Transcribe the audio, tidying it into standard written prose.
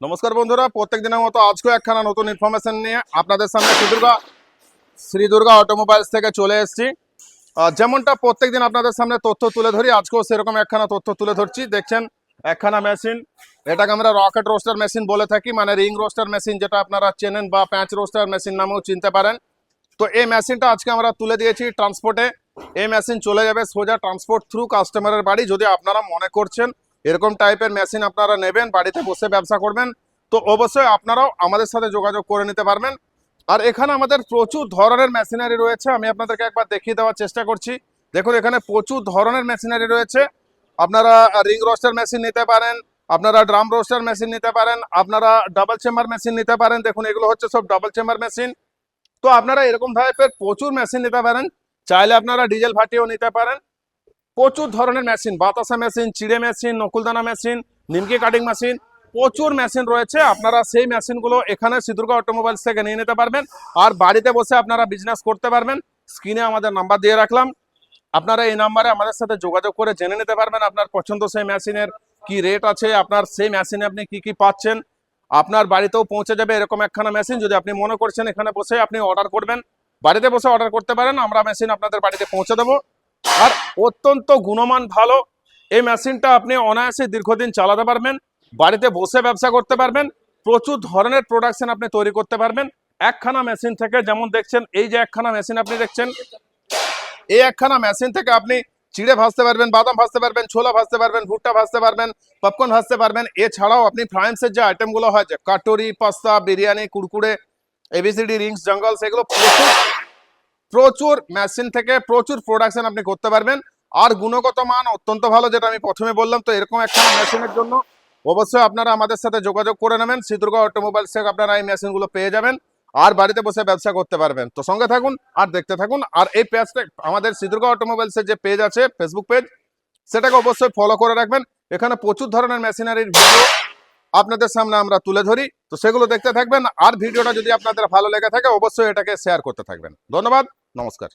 নমস্কার বন্ধুরা, প্রত্যেক দিনের মতো আজকেও একখানা নতুন ইনফরমেশন নিয়ে আপনাদের সামনে শ্রী দুর্গা অটোমোবাইলস থেকে চলে এসেছি। যেমনটা প্রত্যেকদিন আপনাদের সামনে তথ্য তুলে ধরি, আজকেও সেরকম একখানা তথ্য তুলে ধরছি। দেখছেন একখানা মেশিন, এটাকে আমরা রকেট রোস্টার মেশিন বলে থাকি, মানে রিং রোস্টার মেশিন, যেটা আপনারা চেনেন, বা প্যাঁচ রোস্টার মেশিন নামেও চিনতে পারেন। তো এই মেশিনটা আজকে আমরা তুলে দিয়েছি ট্রান্সপোর্টে। এই মেশিন চলে যাবে সোজা ট্রান্সপোর্ট থ্রু কাস্টমারের বাড়ি। যদি আপনারা মনে করছেন এরকম টাইপের মেশিন আপনারা নেবেন, বাড়িতে বসে ব্যবসা করবেন, তো অবশ্যই আপনারাও আমাদের সাথে যোগাযোগ করে নিতে পারবেন। আর এখানে আমাদের প্রচুর ধরনের মেশিনারি রয়েছে, আমি আপনাদেরকে একবার দেখিয়ে দেওয়ার চেষ্টা করছি। দেখুন, এখানে প্রচুর ধরনের মেশিনারি রয়েছে। আপনারা রিং রোস্টার মেশিন নিতে পারেন, আপনারা ড্রাম রোস্টার মেশিন নিতে পারেন, আপনারা ডাবল চেম্বার মেশিন নিতে পারেন। দেখুন, এগুলো হচ্ছে সব ডাবল চেম্বার মেশিন। তো আপনারা এরকম টাইপের প্রচুর মেশিন নিতে পারেন। চাইলে আপনারা ডিজেল ভাটিও নিতে পারেন। প্রচুর ধরনের মেশিন, বাতাসা মেশিন, চিড়ে মেশিন, নকুলদানা মেশিন, নিমকি কাটিং মেশিন, প্রচুর মেশিন রয়েছে। আপনারা সেই মেশিনগুলো এখানে শ্রী দুর্গা অটোমোবাইলস থেকে নিয়ে নিতে পারবেন, আর বাড়িতে বসে আপনারা বিজনেস করতে পারবেন। স্ক্রিনে আমাদের নাম্বার দিয়ে রাখলাম, আপনারা এই নাম্বারে আমাদের সাথে যোগাযোগ করে জেনে নিতে পারবেন আপনার পছন্দ সেই মেশিনের কি রেট আছে, আপনার সেই মেশিনে আপনি কি কি পাচ্ছেন। আপনার বাড়িতেও পৌঁছে যাবে এরকম একখানা মেশিন। যদি আপনি মনে করছেন এখানে বসে আপনি অর্ডার করবেন, বাড়িতে বসে অর্ডার করতে পারেন, আমরা মেশিন আপনাদের বাড়িতে পৌঁছে দেবো। আর অত্যন্ত গুণমান ভালো এই মেশিনটা, আপনি অনায়াসে দীর্ঘদিন চালাতে পারবেন, বাড়িতে বসে ব্যবসা করতে পারবেন, প্রচুর ধরনের প্রোডাকশন আপনি তৈরি করতে পারবেন একখানা মেশিন থেকে। যেমন দেখছেন, এই যে একখানা মেশিন আপনি দেখছেন, এই একখানা মেশিন থেকে আপনি চিড়ে ভাজতে পারবেন, বাদাম ভাজতে পারবেন, ছোলা ভাজতে পারবেন, ভুট্টা ভাজতে পারবেন, পপকর্ন ভাজতে পারবেন। এছাড়াও আপনি ফ্রান্সের যে আইটেমগুলো হয়, যে কাটোরি, পাস্তা, বিরিয়ানি, কুড়কুড়ে, এবিসিডি, রিংস, জঙ্গল, সেগুলো প্রচুর প্রচুর মেশিন থেকে প্রচুর প্রোডাকশন আপনি করতে পারবেন। আর গুণগত মান অত্যন্ত ভালো, যেটা আমি প্রথমে বললাম। তো এরকম একটা মেশিনের জন্য অবশ্যই আপনারা আমাদের সাথে যোগাযোগ করে নেবেন। শ্রী দুর্গা অটোমোবাইলস থেকে আপনারা এই মেশিনগুলো পেয়ে যাবেন, আর বাড়িতে বসে ব্যবসা করতে পারবেন। তো সঙ্গে থাকুন আর দেখতে থাকুন। আর এই পেজটা, আমাদের শ্রী দুর্গা অটোমোবাইলসের যে পেজ আছে, ফেসবুক পেজ, সেটাকে অবশ্যই ফলো করে রাখবেন। এখানে প্রচুর ধরনের মেশিনারির ভিডিও আপনাদের সামনে আমরা তুলে ধরি, তো সেগুলো দেখতে থাকবেন। আর ভিডিওটা যদি আপনাদের ভালো লেগে থাকে, অবশ্যই এটাকে শেয়ার করতে থাকবেন। ধন্যবাদ, নমস্কার।